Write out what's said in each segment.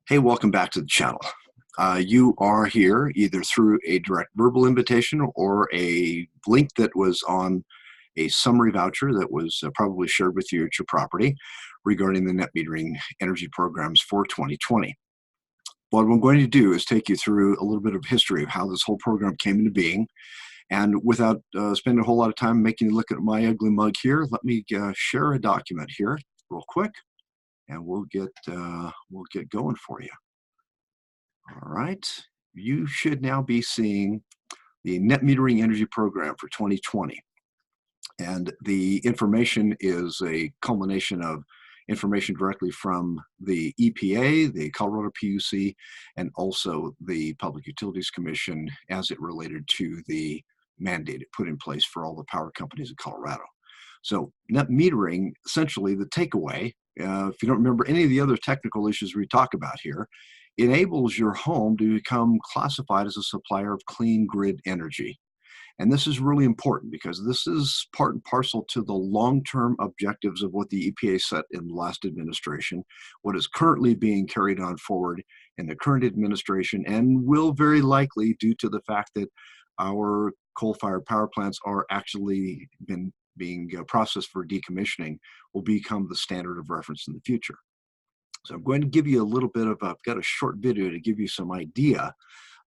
Hey, welcome back to the channel. You are here either through a direct verbal invitation or a link that was on a summary voucher that was probably shared with you at your property regarding the net metering energy programs for 2020. What I'm going to do is take you through a little bit of history of how this whole program came into being. And without spending a whole lot of time making you look at my ugly mug here, let me share a document here real quick, and we'll get going for you. All right, you should now be seeing the net metering energy program for 2020. And the information is a culmination of information directly from the EPA, the Colorado PUC, and also the Public Utilities Commission as it related to the mandate it put in place for all the power companies in Colorado. So net metering, essentially the takeaway, if you don't remember any of the other technical issues we talk about here, enables your home to become classified as a supplier of clean grid energy. And this is really important because this is part and parcel to the long-term objectives of what the EPA set in the last administration, what is currently being carried on forward in the current administration, and will very likely, due to the fact that our coal-fired power plants are actually being processed for decommissioning, will become the standard of reference in the future. So I'm going to give you a little bit of, I've got a short video to give you some idea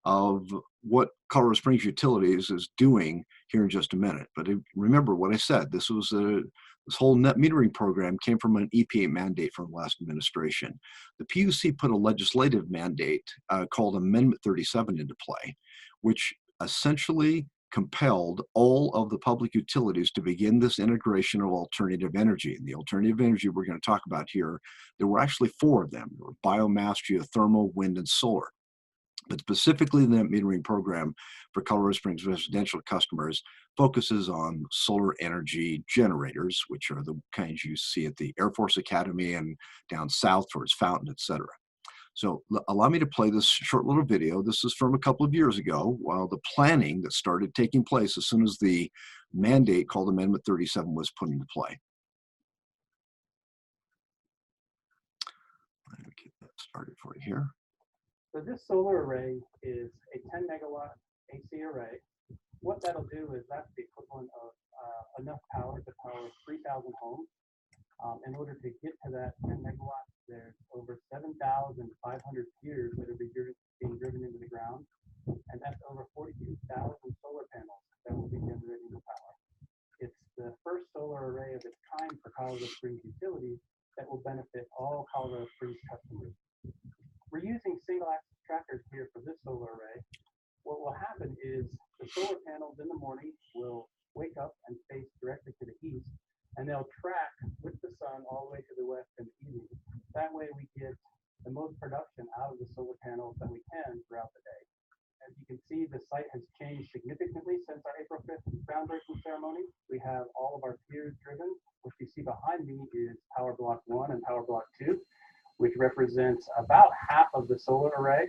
of what Colorado Springs Utilities is doing here in just a minute. But remember what I said, this whole net metering program came from an EPA mandate from the last administration. The PUC put a legislative mandate called Amendment 37 into play, which essentially compelled all of the public utilities to begin this integration of alternative energy. And the alternative energy we're going to talk about here, there were actually four of them. There were biomass, geothermal, wind, and solar. But specifically, the net metering program for Colorado Springs residential customers focuses on solar energy generators, which are the kinds you see at the Air Force Academy and down south towards Fountain, etc. So allow me to play this short little video. This is from a couple of years ago, while the planning that started taking place as soon as the mandate called Amendment 37 was put into play. Let me get that started for you here. So this solar array is a 10 megawatt AC array. What that'll do is that's the equivalent of enough power to power 3,000 homes. In order to get to that 10 megawatts, there's over 7,500 piers that are being driven into the ground, and that's over 42,000 solar panels that will be generating the power. It's the first solar array of its kind for Colorado Springs Utilities that will benefit all Colorado Springs customers. We're using single-axis trackers here for this solar array. What will happen is the solar panels in the morning will wake up and face directly to the east, and they'll track with the sun all the way to the west in the evening. That way we get the most production out of the solar panels that we can throughout the day. As you can see, the site has changed significantly since our April 5th groundbreaking ceremony. We have all of our piers driven. What you see behind me is Power Block 1 and Power Block 2, which represents about half of the solar array.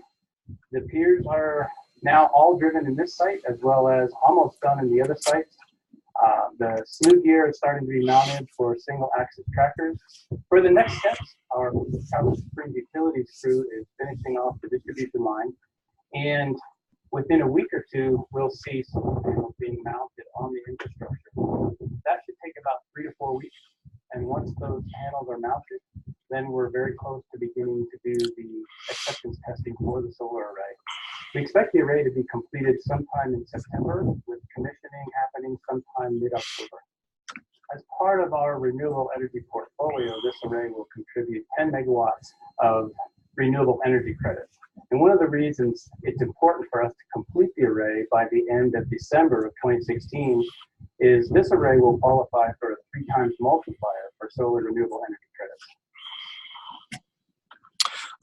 The piers are now all driven in this site, as well as almost done in the other sites. The slew gear is starting to be mounted for single-axis trackers. For the next steps, our Colorado Springs Utilities crew is finishing off the distribution line, and within a week or two, we'll see solar panels being mounted on the infrastructure. That should take about 3 to 4 weeks, and once those panels are mounted, then we're very close to beginning to do the acceptance testing for the solar array. We expect the array to be completed sometime in September, with commissioning happening sometime mid-October. As part of our renewable energy portfolio, this array will contribute 10 megawatts of renewable energy credits. And one of the reasons it's important for us to complete the array by the end of December of 2016 is this array will qualify for a 3 times multiplier for solar renewable energy credits.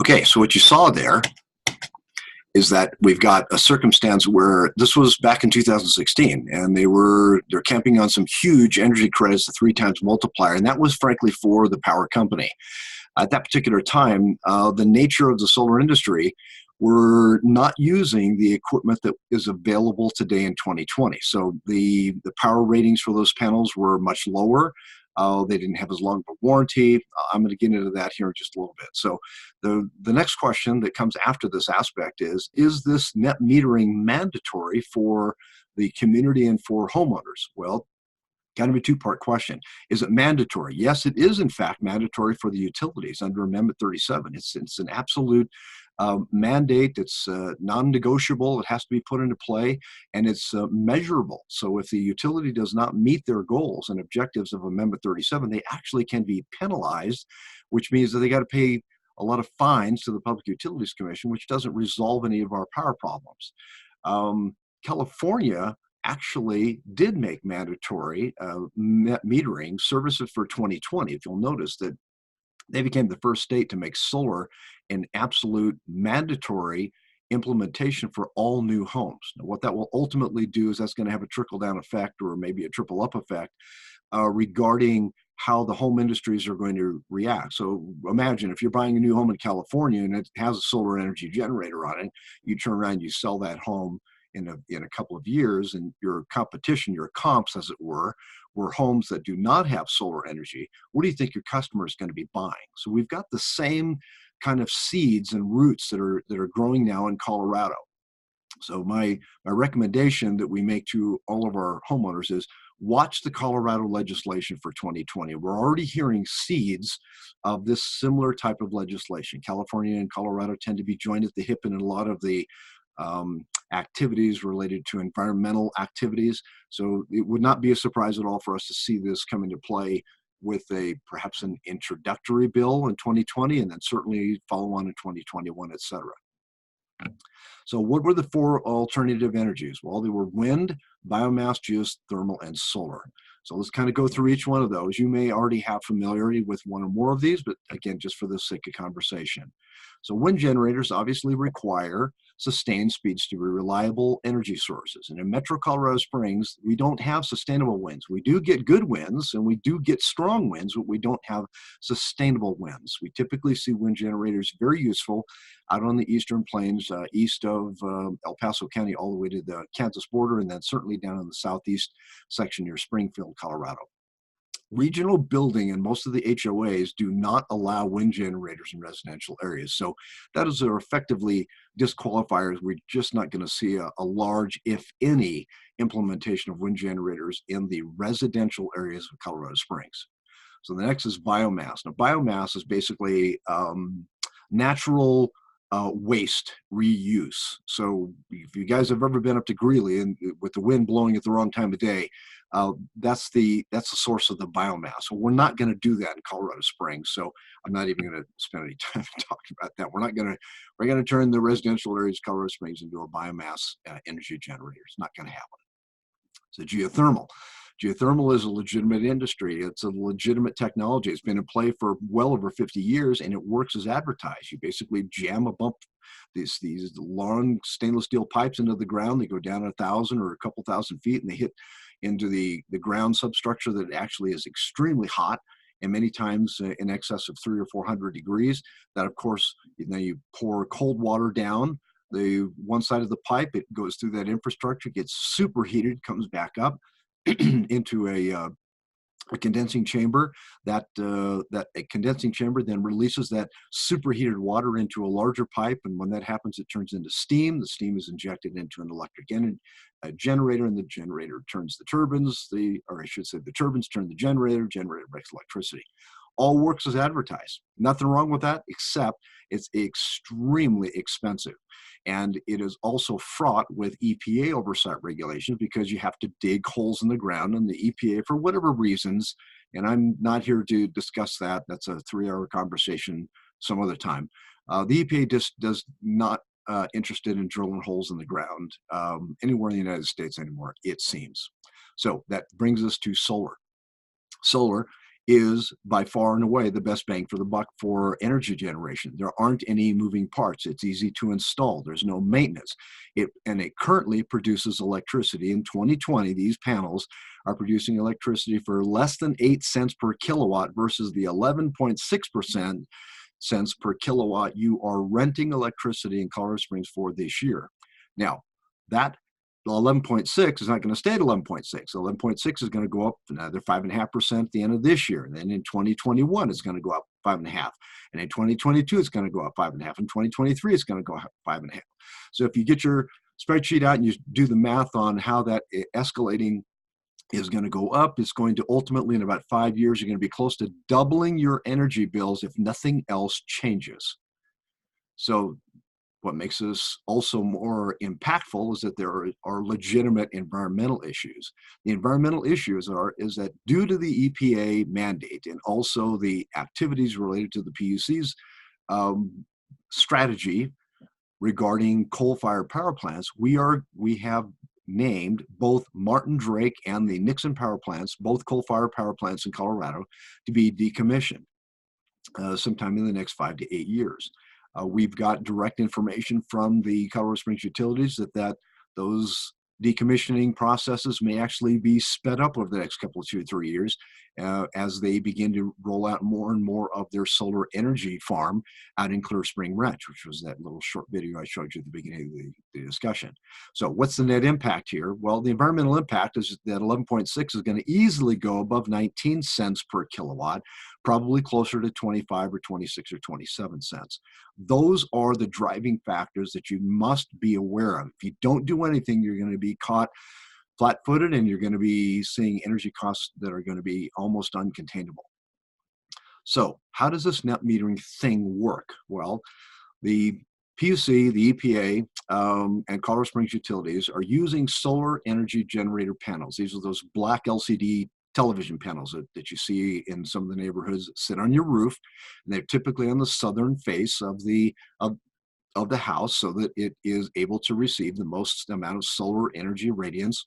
Okay, so what you saw there is that we've got a circumstance where this was back in 2016, and they're camping on some huge energy credits, the 3 times multiplier, and that was frankly for the power company. At that particular time, the nature of the solar industry were not using the equipment that is available today in 2020. So the power ratings for those panels were much lower. They didn't have as long of a warranty. I'm going to get into that here in just a little bit. So the next question that comes after this aspect is this net metering mandatory for the community and for homeowners? Well, kind of a two-part question. Is it mandatory? Yes, it is in fact mandatory for the utilities under Amendment 37. It's an absolute mandate. It's non-negotiable. It has to be put into play, and it's measurable. So if the utility does not meet their goals and objectives of Amendment 37, they actually can be penalized, which means that they got to pay a lot of fines to the Public Utilities Commission, which doesn't resolve any of our power problems. California actually did make mandatory net metering services for 2020. If you'll notice that they became the first state to make solar an absolute mandatory implementation for all new homes. Now, what that will ultimately do is that's going to have a trickle-down effect, or maybe a triple-up effect, regarding how the home industries are going to react. So imagine if you're buying a new home in California and it has a solar energy generator on it, you turn around, you sell that home in a couple of years, and your competition, your comps, as it were homes that do not have solar energy. What do you think your customer is going to be buying? So we've got the same kind of seeds and roots that are growing now in Colorado. So my recommendation that we make to all of our homeowners is watch the Colorado legislation for 2020. We're already hearing seeds of this similar type of legislation. California and Colorado tend to be joined at the hip in a lot of the activities related to environmental activities. So it would not be a surprise at all for us to see this come into play with perhaps an introductory bill in 2020, and then certainly follow on in 2021, et cetera. So what were the four alternative energies? Well, they were wind, biomass, geothermal, and solar. So let's kind of go through each one of those. You may already have familiarity with one or more of these, but again, just for the sake of conversation. So wind generators obviously require sustained speeds to be reliable energy sources. And in Metro Colorado Springs, we don't have sustainable winds. We do get good winds and we do get strong winds, but we don't have sustainable winds. We typically see wind generators very useful out on the eastern plains, east of El Paso County, all the way to the Kansas border, and then certainly down in the southeast section near Springfield, Colorado. Regional building and most of the HOAs do not allow wind generators in residential areas. So that is effectively disqualifiers. We're just not going to see a large, if any, implementation of wind generators in the residential areas of Colorado Springs. So the next is biomass. Now, biomass is basically natural waste reuse. So if you guys have ever been up to Greeley and with the wind blowing at the wrong time of day, that's the source of the biomass. So we're not going to do that in Colorado Springs. So I'm not even going to spend any time talking about that. We're going to turn the residential areas of Colorado Springs into a biomass energy generator. It's not going to happen. So geothermal. Geothermal is a legitimate industry. It's a legitimate technology. It's been in play for well over 50 years, and it works as advertised. You basically jam a bump, these long stainless steel pipes into the ground. They go down 1,000 or a couple thousand feet, and they hit into the ground substructure that actually is extremely hot, and many times in excess of 300 or 400 degrees. That, of course, then you pour cold water down the one side of the pipe. It goes through that infrastructure, gets superheated, comes back up into a condensing chamber. That a condensing chamber then releases that superheated water into a larger pipe, and when that happens, it turns into steam. The steam is injected into an electric generator, and the generator turns the turbines. The turbines turn the generator makes electricity. All works as advertised. Nothing wrong with that, except it's extremely expensive. And it is also fraught with EPA oversight regulations, because you have to dig holes in the ground, and the EPA, for whatever reasons, and I'm not here to discuss that. That's a 3-hour conversation some other time. The EPA just does not interested in drilling holes in the ground anywhere in the United States anymore, it seems. So that brings us to solar. Solar is by far and away the best bang for the buck for energy generation. There aren't any moving parts. It's easy to install. There's no maintenance. It currently produces electricity. In 2020, these panels are producing electricity for less than 8 cents per kilowatt versus the 11.6% cents per kilowatt you are renting electricity in Colorado Springs for this year. Now, that 11.6 is not going to stay at 11.6. 11.6 is going to go up another 5.5% at the end of this year. And then in 2021, it's going to go up 5.5%. And in 2022, it's going to go up 5.5%. In 2023, it's going to go up 5.5%. So if you get your spreadsheet out and you do the math on how that escalating is going to go up, it's going to ultimately, in about 5 years, you're going to be close to doubling your energy bills if nothing else changes. So what makes this also more impactful is that there are legitimate environmental issues. The environmental issues is that due to the EPA mandate and also the activities related to the PUC's strategy regarding coal-fired power plants, we have named both Martin Drake and the Nixon power plants, both coal-fired power plants in Colorado, to be decommissioned sometime in the next 5 to 8 years. We've got direct information from the Colorado Springs utilities that those decommissioning processes may actually be sped up over the next couple of 2 or 3 years as they begin to roll out more and more of their solar energy farm out in Clear Spring Ranch, which was that little short video I showed you at the beginning of the discussion. So what's the net impact here? Well, the environmental impact is that 11.6 is going to easily go above 19 cents per kilowatt, probably closer to 25 or 26 or 27 cents. Those are the driving factors that you must be aware of. If you don't do anything, you're going to be caught flat-footed and you're going to be seeing energy costs that are going to be almost uncontainable. So how does this net metering thing work? Well, the PUC, the EPA, and Colorado Springs utilities are using solar energy generator panels. These are those black LCD television panels that you see in some of the neighborhoods that sit on your roof. And they're typically on the southern face of the house so that it is able to receive the most amount of solar energy radiance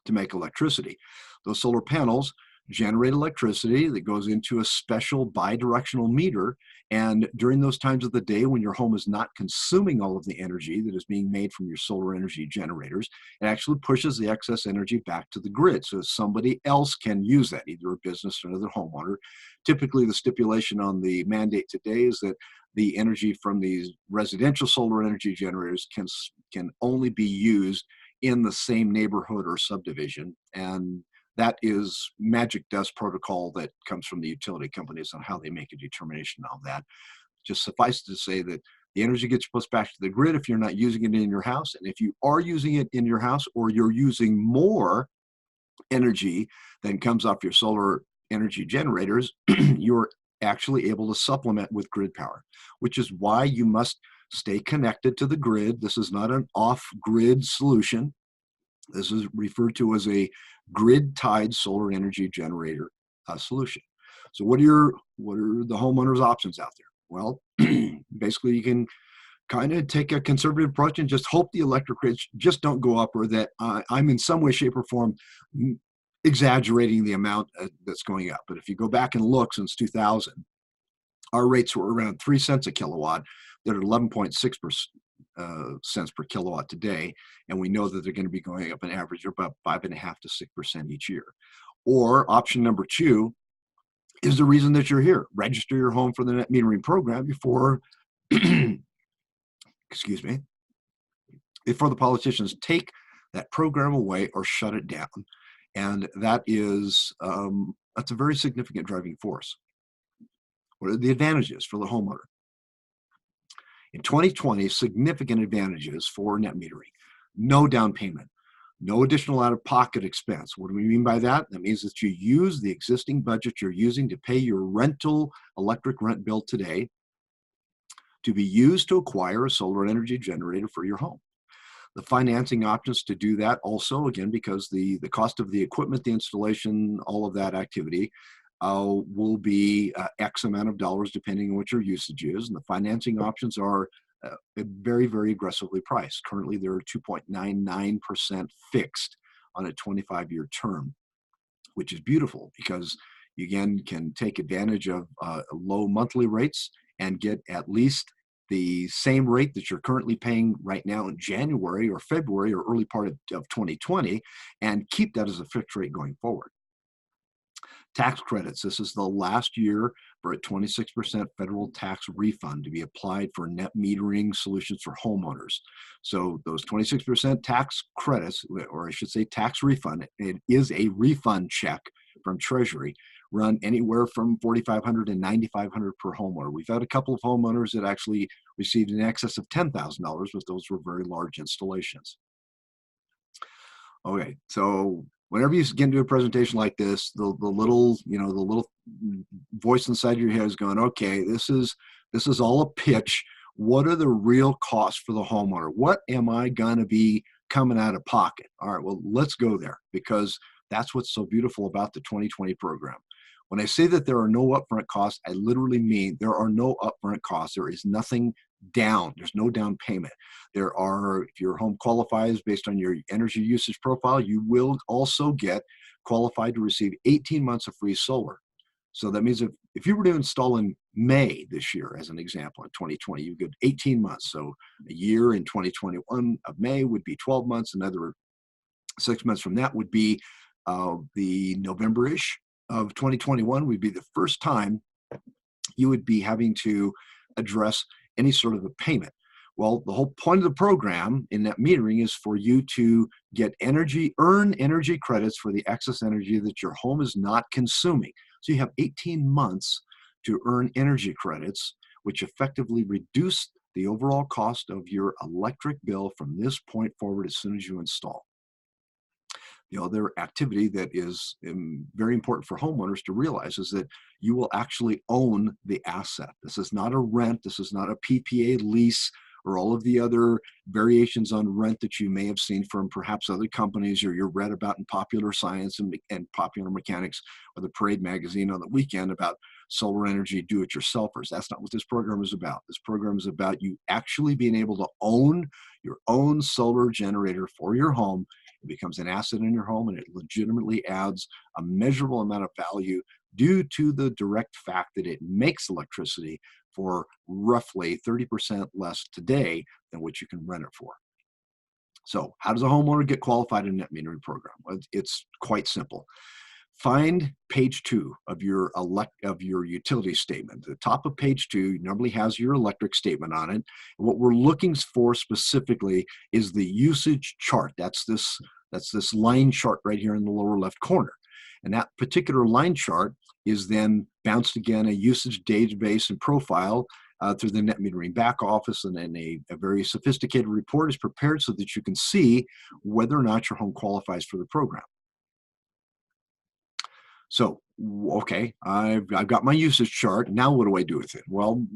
to make electricity. Those solar panels generate electricity that goes into a special bidirectional meter. And during those times of the day when your home is not consuming all of the energy that is being made from your solar energy generators, it actually pushes the excess energy back to the grid so somebody else can use that, either a business or another homeowner. Typically, the stipulation on the mandate today is that the energy from these residential solar energy generators can only be used in the same neighborhood or subdivision. And that is magic dust protocol that comes from the utility companies on how they make a determination of that. Just suffice to say that the energy gets pushed back to the grid if you're not using it in your house. And if you are using it in your house or you're using more energy than comes off your solar energy generators, you're actually able to supplement with grid power, which is why you must stay connected to the grid. This is not an off-grid solution. This is referred to as a grid-tied solar energy generator solution. So what are the homeowners' options out there? Well, basically you can kind of take a conservative approach and just hope the electric rates just don't go up, or that I'm in some way, shape, or form exaggerating the amount that's going up. But if you go back and look since 2000, our rates were around 3 cents a kilowatt. They're at 11.6 cents per kilowatt today, and we know that they're going to be going up an average of about 5.5 to 6% each year. Or option number 2 is the reason that you're here. Register your home for the net metering program before, excuse me, before the politicians take that program away or shut it down. And that is that's a very significant driving force. What are the advantages for the homeowner? In 2020, significant advantages for net metering. No down payment, no additional out-of-pocket expense. What do we mean by that? That means that you use the existing budget you're using to pay your rental electric rent bill today to be used to acquire a solar energy generator for your home. The financing options to do that also, again, because the cost of the equipment, the installation, all of that activity will be X amount of dollars depending on what your usage is. And the financing options are very, very aggressively priced. Currently, they're 2.99% fixed on a 25-year term, which is beautiful because you, again, can take advantage of low monthly rates and get at least the same rate that you're currently paying right now in January or February or early part of 2020 and keep that as a fixed rate going forward. Tax credits. This is the last year for a 26% federal tax refund to be applied for net metering solutions for homeowners. So those 26% tax credits, or I should say tax refund, it is a refund check from Treasury, run anywhere from $4,500 to $9,500 per homeowner. We've had a couple of homeowners that actually received in excess of $10,000, but those were very large installations. Okay, so whenever you get into a presentation like this, the little, the little voice inside your head is going, okay, this is all a pitch. What are the real costs for the homeowner? What am I going to be coming out of pocket? All right, well, let's go there, because that's what's so beautiful about the 2020 program. When I say that there are no upfront costs, I literally mean there are no upfront costs. There is nothing down. There's no down payment. There are, if your home qualifies based on your energy usage profile, you will also get qualified to receive 18 months of free solar. So that means if you were to install in May this year, as an example, in 2020, you get 18 months. So a year in 2021 of May would be 12 months. Another 6 months from that would be the November-ish of 2021 would be the first time you would be having to address any sort of a payment. Well, the whole point of the program in net metering is for you to get earn energy credits for the excess energy that your home is not consuming. So you have 18 months to earn energy credits, which effectively reduce the overall cost of your electric bill from this point forward as soon as you install. The other activity that is very important for homeowners to realize is that you will actually own the asset. This is not a rent. This is not a PPA lease or all of the other variations on rent that you may have seen from perhaps other companies or you're read about in Popular Science and Popular Mechanics or the Parade magazine on the weekend about solar energy do-it-yourselfers. That's not what this program is about. This program is about you actually being able to own your own solar generator for your home. It becomes an asset in your home, and it legitimately adds a measurable amount of value due to the direct fact that it makes electricity for roughly 30% less today than what you can rent it for. So how does a homeowner get qualified in a net metering program? Well, it's quite simple. Find page 2 of your utility statement. The top of page 2 normally has your electric statement on it. And what we're looking for specifically is the usage chart. That's this line chart right here in the lower left corner. And that particular line chart is then bounced again a usage database and profile through the net metering back office, and then a very sophisticated report is prepared so that you can see whether or not your home qualifies for the program. So, okay, I've got my usage chart. Now what do I do with it? Well,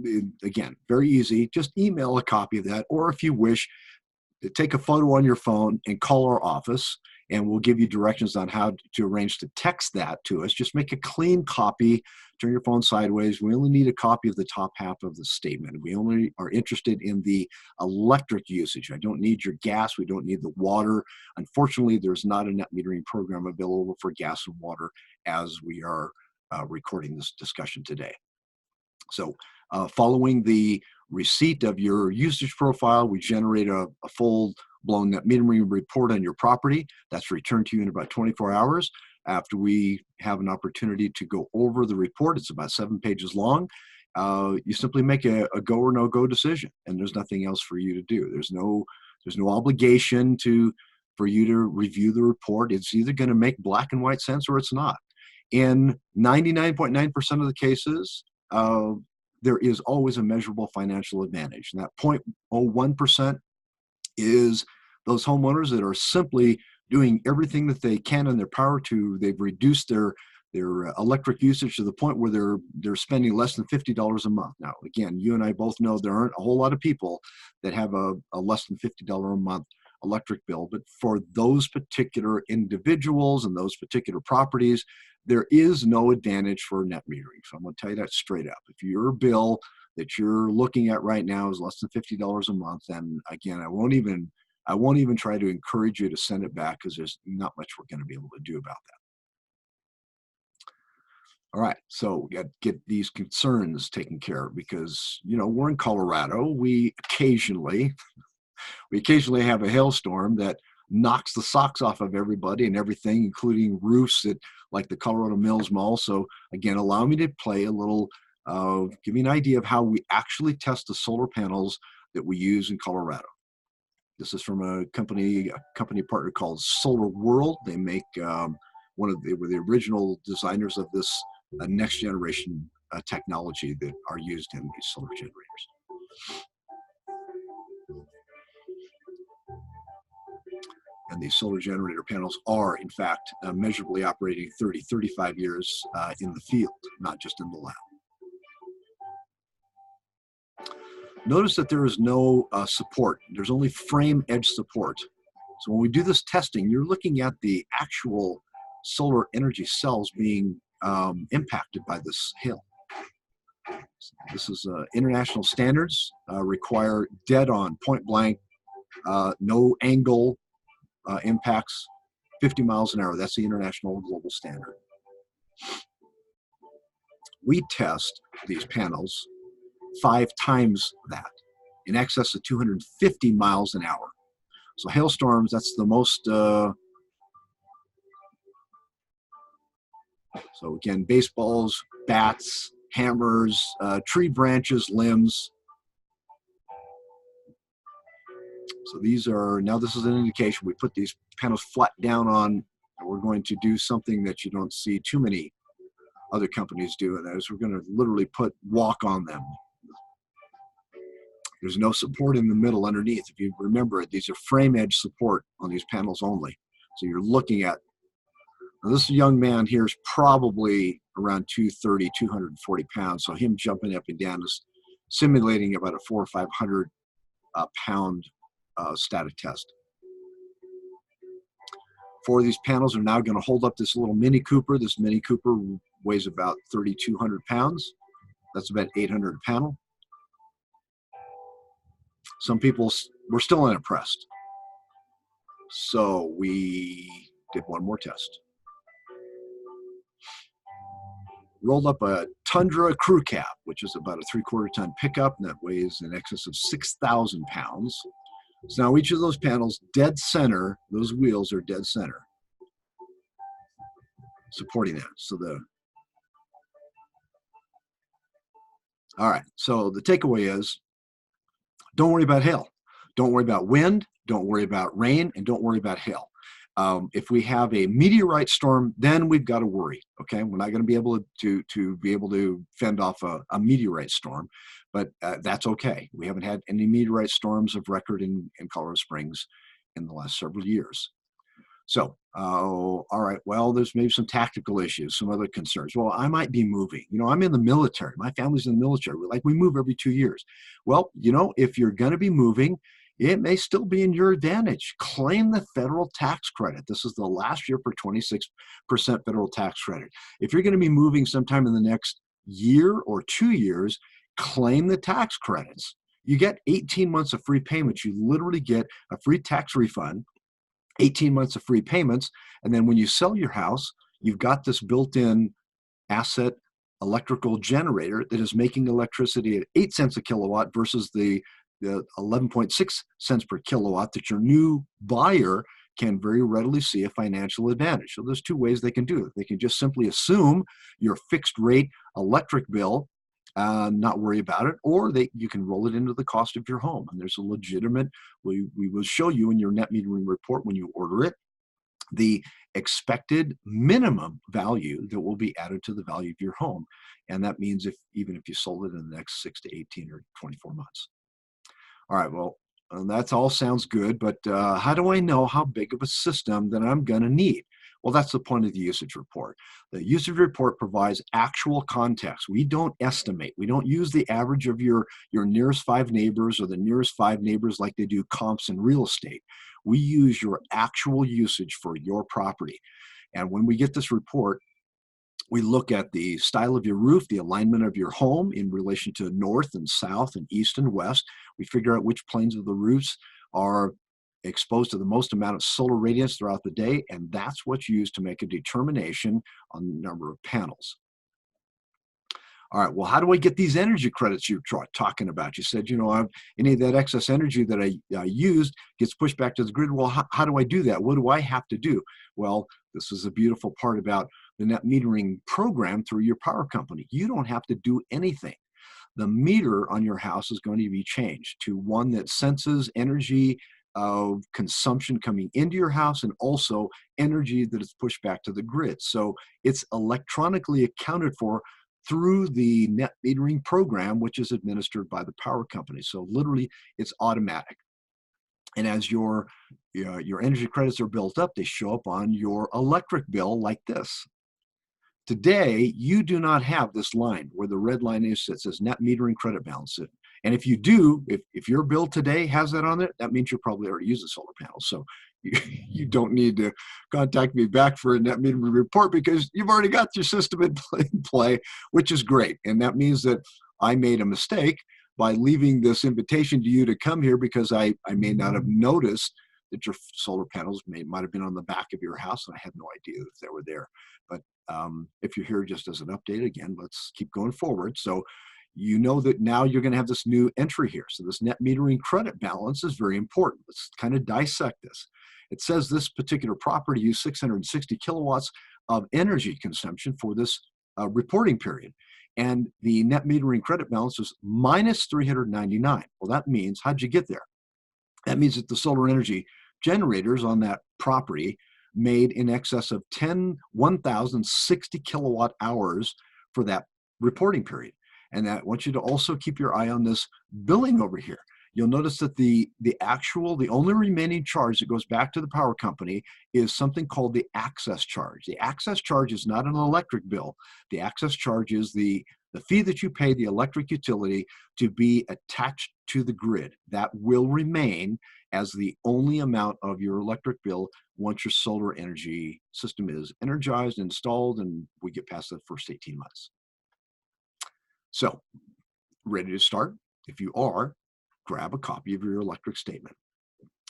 again, very easy. Just email a copy of that, or if you wish, take a photo on your phone and call our office, and we'll give you directions on how to arrange to text that to us. Just make a clean copy, turn your phone sideways. We only need a copy of the top half of the statement. We only are interested in the electric usage. I don't need your gas. We don't need the water. Unfortunately, there's not a net metering program available for gas and water as we are recording this discussion today. So following the receipt of your usage profile, we generate a full-blown net metering report on your property. That's returned to you in about 24 hours. After we have an opportunity to go over the report, it's about 7 pages long. You simply make a go or no-go decision, and there's nothing else for you to do. There's no obligation for you to review the report. It's either going to make black and white sense or it's not. In 99.9% of the cases, there is always a measurable financial advantage. And that 0.01% is those homeowners that are simply doing everything that they can in their power they've reduced their electric usage to the point where they're spending less than $50 a month. Now, again, you and I both know there aren't a whole lot of people that have a less than $50 a month electric bill, but for those particular individuals and those particular properties, there is no advantage for net metering. So I'm going to tell you that straight up. If your bill that you're looking at right now is less than $50 a month, then again, I won't even try to encourage you to send it back, because there's not much we're going to be able to do about that. All right, so we got to get these concerns taken care of, because we're in Colorado. We occasionally have a hailstorm that knocks the socks off of everybody and everything, including roofs that like the Colorado Mills Mall. So again, allow me to play a little, give you an idea of how we actually test the solar panels that we use in Colorado. This is from a company partner called Solar World. They make they were the original designers of this next generation technology that are used in these solar generators. And these solar generator panels are, in fact, measurably operating 30, 35 years in the field, not just in the lab. Notice that there is no support. There's only frame edge support. So when we do this testing, you're looking at the actual solar energy cells being impacted by this hail. This is international standards, require dead on, point blank, no angle impacts, 50 miles an hour. That's the international global standard. We test these panels 5 times that, in excess of 250 miles an hour. So hailstorms, that's the most, so again, baseballs, bats, hammers, tree branches, limbs. So these are, now this is an indication. We put these panels flat down on, and we're going to do something that you don't see too many other companies do, and that is we're going to literally walk on them. There's no support in the middle underneath. If you remember it, these are frame edge support on these panels only. So you're looking at, now this young man here is probably around 230, 240 pounds. So him jumping up and down is simulating about a 400 or 500 pound static test. 4 of these panels are now going to hold up this little Mini Cooper. This Mini Cooper weighs about 3,200 pounds. That's about 800 a panel. Some people were still unimpressed. So we did one more test. Rolled up a Tundra crew cab, which is about a 3/4 ton pickup, and that weighs in excess of 6,000 pounds. So now each of those panels, dead center, those wheels are dead center, supporting that. So all right, so the takeaway is, don't worry about hail. Don't worry about wind. Don't worry about rain, and don't worry about hail. If we have a meteorite storm, then we've got to worry. Okay, we're not going to be able to fend off a meteorite storm, but that's okay. We haven't had any meteorite storms of record in Colorado Springs in the last several years. So, all right, well, there's maybe some tactical issues, some other concerns. Well, I might be moving. You know, I'm in the military. My family's in the military. We move every 2 years. Well, you know, if you're going to be moving, it may still be in your advantage. Claim the federal tax credit. This is the last year for 26% federal tax credit. If you're going to be moving sometime in the next year or 2 years, claim the tax credits. You get 18 months of free payments. You literally get a free tax refund, 18 months of free payments, and then when you sell your house, you've got this built-in asset electrical generator that is making electricity at 8 cents a kilowatt versus the 11.6 cents per kilowatt that your new buyer can very readily see a financial advantage. So there's 2 ways they can do it. They can just simply assume your fixed rate electric bill, not worry about it, or you can roll it into the cost of your home. And there's a legitimate, we will show you in your net metering report when you order it, the expected minimum value that will be added to the value of your home. And that means even if you sold it in the next 6 to 18 or 24 months. All right, well, that all sounds good, but how do I know how big of a system that I'm going to need? Well, that's the point of the usage report. The usage report provides actual context. We don't estimate. We don't use the average of your nearest 5 neighbors or the nearest 5 neighbors like they do comps in real estate. We use your actual usage for your property. And when we get this report, we look at the style of your roof, the alignment of your home in relation to north and south and east and west. We figure out which planes of the roofs are exposed to the most amount of solar radiance throughout the day, and that's what's used to make a determination on the number of panels. All right, well, how do I get these energy credits you're talking about? You said, you know, any of that excess energy that I used gets pushed back to the grid. Well, how do I do that? What do I have to do? Well, this is a beautiful part about the net metering program through your power company. You don't have to do anything. The meter on your house is going to be changed to one that senses energy of consumption coming into your house and also energy that is pushed back to the grid. So it's electronically accounted for through the net metering program, which is administered by the power company. So literally it's automatic. And as your energy credits are built up, they show up on your electric bill like this. Today, you do not have this line where the red line is that says net metering credit balance. And if you do, if your bill today has that on it, that means you're probably already using solar panels. So you don't need to contact me back for a net metering report because you've already got your system in play, which is great. And that means that I made a mistake by leaving this invitation to you to come here because I may not have noticed that your solar panels might have been on the back of your house, and I had no idea if they were there. But if you're here just as an update, again, let's keep going forward. So you know that now you're going to have this new entry here. So this net metering credit balance is very important. Let's kind of dissect this. It says this particular property used 660 kilowatts of energy consumption for this reporting period. And the net metering credit balance is minus 399. Well, that means, how'd you get there? That means that the solar energy generators on that property made in excess of 1,060 kilowatt hours for that reporting period. And I want you to also keep your eye on this billing over here. You'll notice that the only remaining charge that goes back to the power company is something called the access charge. The access charge is not an electric bill. The access charge is the fee that you pay the electric utility to be attached to the grid. That will remain as the only amount of your electric bill once your solar energy system is energized, installed, and we get past the first 18 months. So, ready to start? If you are, grab a copy of your electric statement.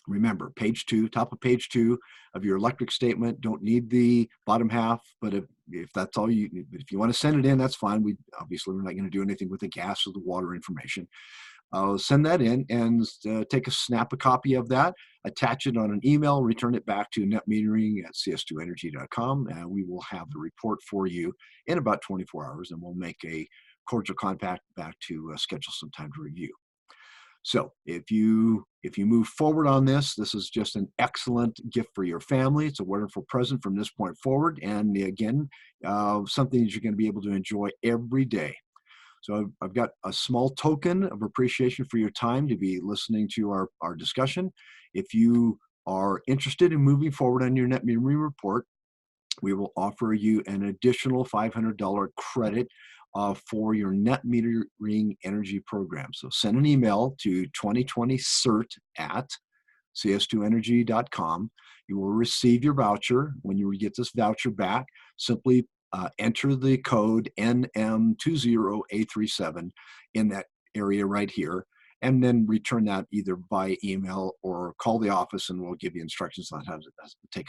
Remember, page 2, top of page 2 of your electric statement. Don't need the bottom half, but if that's all if you want to send it in, that's fine. We're not going to do anything with the gas or the water information. Send that in and snap a copy of that, attach it on an email, return it back to netmetering@cs2energy.com, and we will have the report for you in about 24 hours, and we'll make a cordial contact back to schedule some time to review. So if you move forward on this, this is just an excellent gift for your family. It's a wonderful present from this point forward, and again, something that you're going to be able to enjoy every day. So I've got a small token of appreciation for your time to be listening to our discussion. If you are interested in moving forward on your net metering report, we will offer you an additional $500 credit for your net metering energy program. So send an email to 2020cert@cs2energy.com. You will receive your voucher. When you get this voucher back, simply enter the code NM20A37 in that area right here, and then return that either by email or call the office, and we'll give you instructions on how to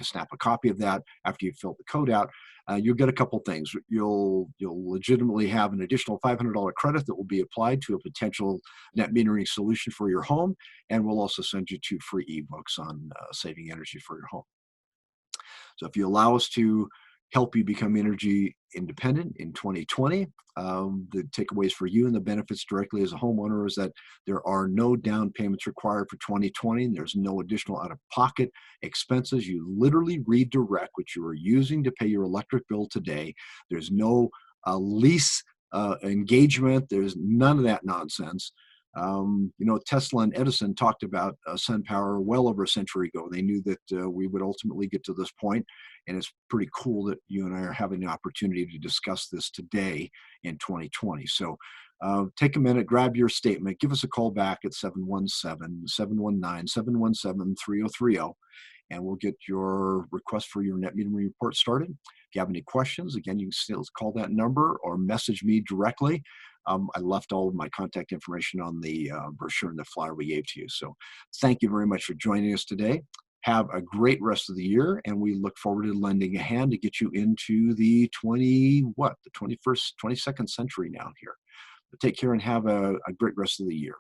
snap a copy of that after you've filled the code out. You'll get a couple things. You'll legitimately have an additional $500 credit that will be applied to a potential net metering solution for your home, and we'll also send you 2 free ebooks on saving energy for your home. So if you allow us to help you become energy independent in 2020. The takeaways for you and the benefits directly as a homeowner is that there are no down payments required for 2020. And there's no additional out-of-pocket expenses. You literally redirect what you are using to pay your electric bill today. There's no lease engagement. There's none of that nonsense. Tesla and Edison talked about sun power well over a century ago. They knew that we would ultimately get to this point, and it's pretty cool that you and I are having the opportunity to discuss this today in 2020. So take a minute, grab your statement, give us a call back at 717-719-717-3030, and we'll get your request for your net metering report started. If you have any questions, again, you can still call that number or message me directly. I left all of my contact information on the brochure and the flyer we gave to you. So thank you very much for joining us today. Have a great rest of the year, and we look forward to lending a hand to get you into the 22nd century now here. But take care and have a great rest of the year.